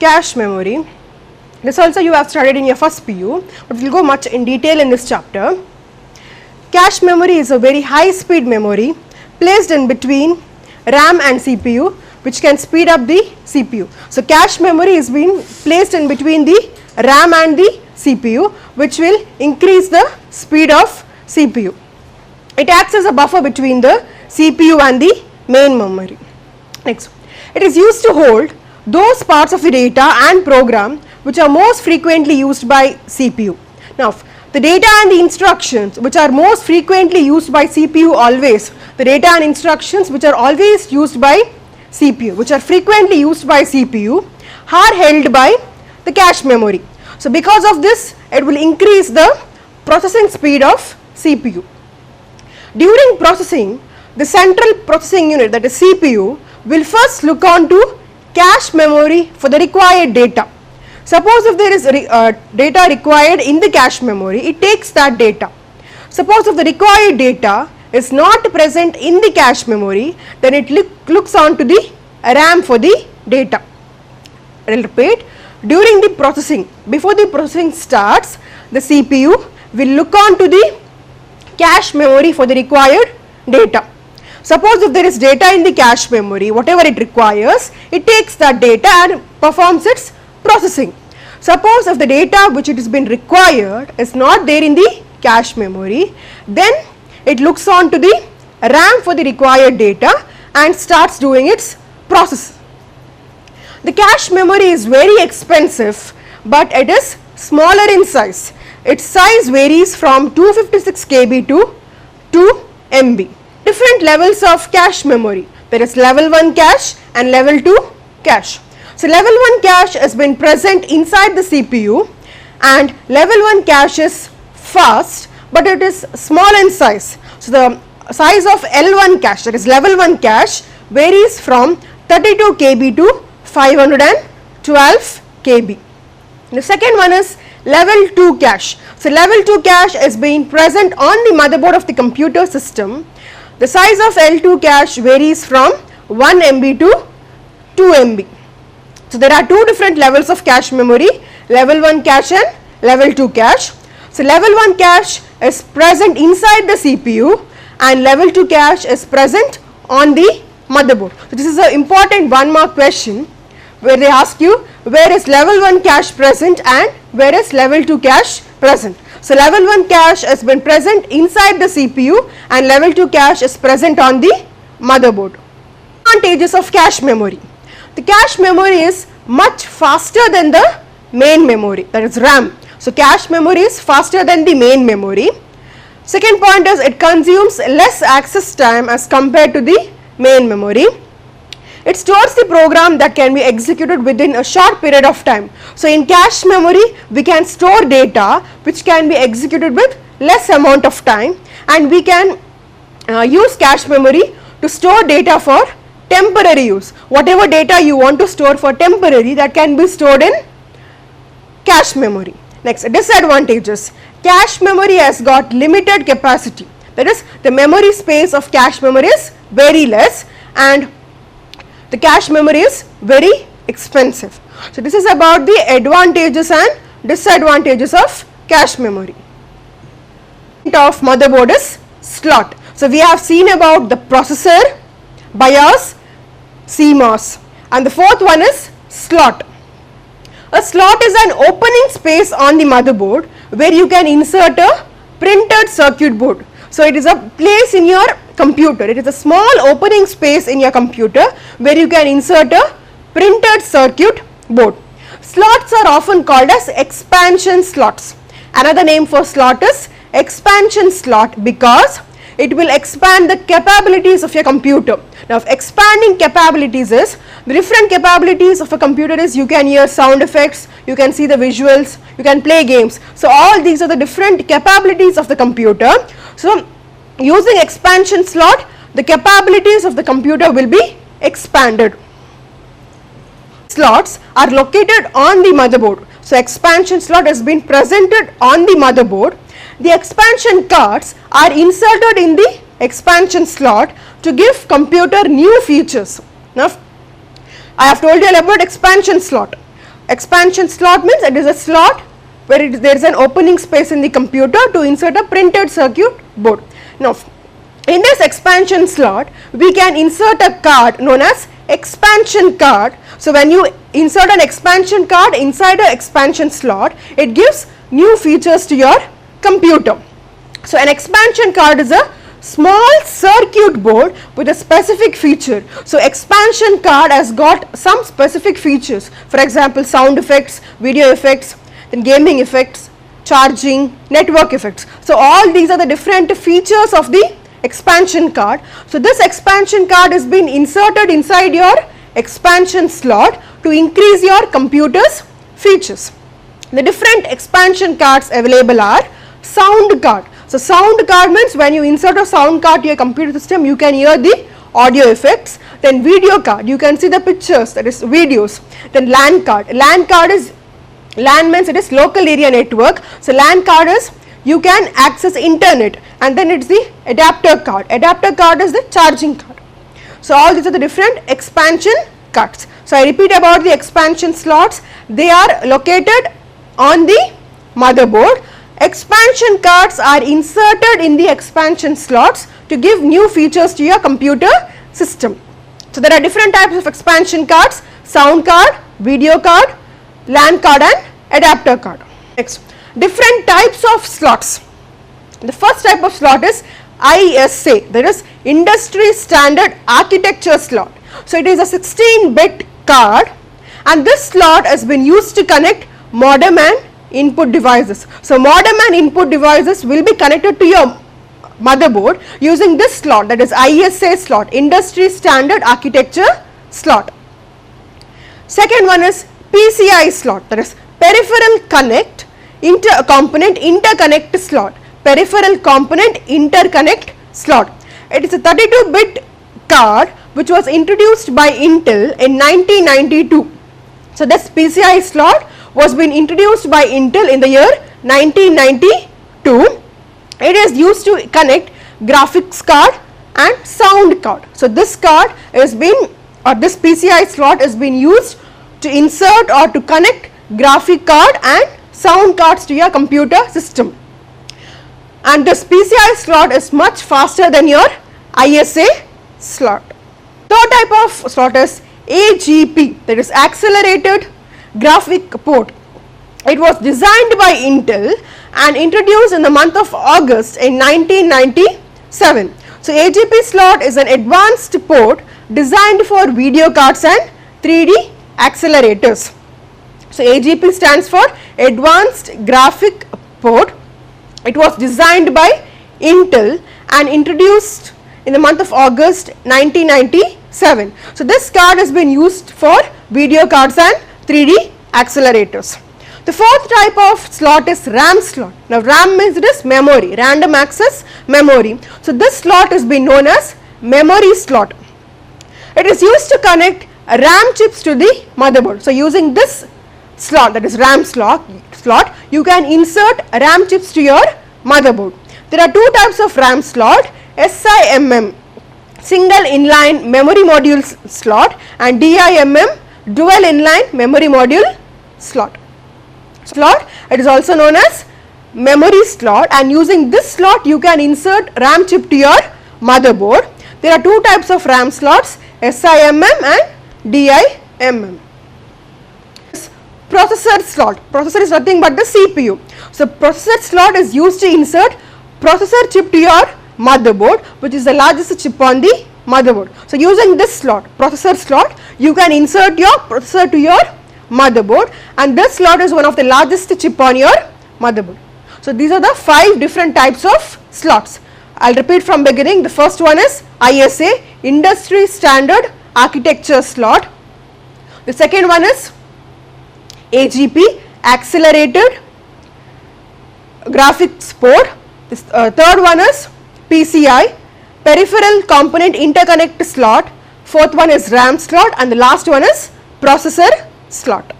cache memory. This also you have studied in your first PU, but we will go much in detail in this chapter. Cache memory is a very high speed memory placed in between RAM and CPU, which can speed up the CPU. So cache memory is being placed in between the RAM and the CPU, which will increase the speed of CPU. It acts as a buffer between the CPU and the main memory. Next, it is used to hold those parts of the data and program which are most frequently used by CPU. Now, the data and the instructions which are most frequently used by CPU always, the data and instructions which are always used by CPU, which are frequently used by CPU, are held by the cache memory. So because of this, it will increase the processing speed of CPU. During processing, the central processing unit, that is CPU, will first look on to cache memory for the required data. Suppose if there is data required in the cache memory, it takes that data. Suppose if the required data is not present in the cache memory, then it looks on to the RAM for the data. I will repeat, during the processing, before the processing starts, the CPU will look on to the cache memory for the required data. Suppose if there is data in the cache memory, whatever it requires, it takes that data and performs its processing. Suppose if the data which it has been required is not there in the cache memory, then it looks on to the RAM for the required data and starts doing its process. The cache memory is very expensive, but it is smaller in size. Its size varies from 256 KB to 2 MB. Different levels of cache memory. There is level 1 cache and level 2 cache. So level 1 cache has been present inside the CPU, and level 1 cache is fast, but it is small in size. So the size of L1 cache, that is level 1 cache, varies from 32 KB to 512 KB. The second one is level 2 cache. So level 2 cache is being present on the motherboard of the computer system. The size of L2 cache varies from 1 MB to 2 MB. So there are two different levels of cache memory, level 1 cache and level 2 cache. So level 1 cache is present inside the CPU and level 2 cache is present on the motherboard. So this is an important 1 mark question where they ask you where is level 1 cache present and where is level 2 cache present. So level 1 cache has been present inside the CPU and level 2 cache is present on the motherboard. Advantages of cache memory. The cache memory is much faster than the main memory, that is RAM. So cache memory is faster than the main memory. Second point is it consumes less access time as compared to the main memory. It stores the program that can be executed within a short period of time. So in cache memory, we can store data which can be executed with less amount of time, and we can use cache memory to store data for temporary use. Whatever data you want to store for temporary, that can be stored in cache memory. Next, disadvantages. Cache memory has got limited capacity. That is, the memory space of cache memory is very less, and the cache memory is very expensive. So this is about the advantages and disadvantages of cache memory. Of motherboard is slot. So we have seen about the processor, BIOS, CMOS, and the fourth one is slot. A slot is an opening space on the motherboard where you can insert a printed circuit board. So it is a place in your computer, it is a small opening space in your computer where you can insert a printed circuit board. Slots are often called as expansion slots. Another name for slot is expansion slot because it will expand the capabilities of your computer. Now expanding capabilities is, the different capabilities of a computer is you can hear sound effects, you can see the visuals, you can play games. So all these are the different capabilities of the computer. So using expansion slot, the capabilities of the computer will be expanded. Slots are located on the motherboard. So expansion slot has been presented on the motherboard. The expansion cards are inserted in the expansion slot to give computer new features. Now I have told you about expansion slot. Expansion slot means it is a slot where there is an opening space in the computer to insert a printed circuit board. Now, in this expansion slot, we can insert a card known as expansion card. So, when you insert an expansion card inside an expansion slot, it gives new features to your computer. So, an expansion card is a small circuit board with a specific feature. So, expansion card has got some specific features, for example, sound effects, video effects, then gaming effects, charging, network effects. So, all these are the different features of the expansion card. So, this expansion card is being inserted inside your expansion slot to increase your computer's features. The different expansion cards available are sound card. So, sound card means when you insert a sound card to your computer system, you can hear the audio effects. Then video card, you can see the pictures, that is videos. Then LAN card, LAN means it is local area network. So, LAN card is you can access internet, and then it is the adapter card. Adapter card is the charging card. So, all these are the different expansion cards. So, I repeat about the expansion slots. They are located on the motherboard. Expansion cards are inserted in the expansion slots to give new features to your computer system. So, there are different types of expansion cards: sound card, video card, LAN card and adapter card. Next, different types of slots. The first type of slot is ISA, that is Industry Standard Architecture slot. So, it is a 16-bit card, and this slot has been used to connect modem and input devices. So, modem and input devices will be connected to your motherboard using this slot, that is ISA slot, Industry Standard Architecture slot. Second one is PCI slot, that is Peripheral Connect Component Interconnect slot. Peripheral Component Interconnect slot. It is a 32-bit card which was introduced by Intel in 1992. So, this PCI slot was been introduced by Intel in the year 1992. It is used to connect graphics card and sound card. So, this card is been, or this PCI slot is being used to insert or to connect graphic card and sound cards to your computer system. And this PCI slot is much faster than your ISA slot. Third type of slot is AGP, that is Accelerated Graphic Port. It was designed by Intel and introduced in the month of August in 1997. So, AGP slot is an advanced port designed for video cards and 3D accelerators. So, AGP stands for Advanced Graphic Port. It was designed by Intel and introduced in the month of August 1997. So, this card has been used for video cards and 3D accelerators. The fourth type of slot is RAM slot. Now, RAM means it is memory, random access memory. So, this slot is being known as memory slot. It is used to connect RAM chips to the motherboard. So, using this slot, that is RAM slot, you can insert RAM chips to your motherboard. There are two types of RAM slot: SIMM, single inline memory module slot, and DIMM, dual inline memory module slot. It is also known as memory slot, and using this slot you can insert RAM chip to your motherboard. There are two types of RAM slots: SIMM and DIMM. Processor slot. Processor is nothing but the CPU. So, processor slot is used to insert processor chip to your motherboard, which is the largest chip on the motherboard. So, using this slot, processor slot, you can insert your processor to your motherboard, and this slot is one of the largest chip on your motherboard. So, these are the 5 different types of slots. I will repeat from beginning. The first one is ISA, Industry Standard Architecture slot. The second one is AGP, Accelerated Graphics Port. This third one is PCI, Peripheral Component Interconnect slot. Fourth one is RAM slot, and the last one is processor slot.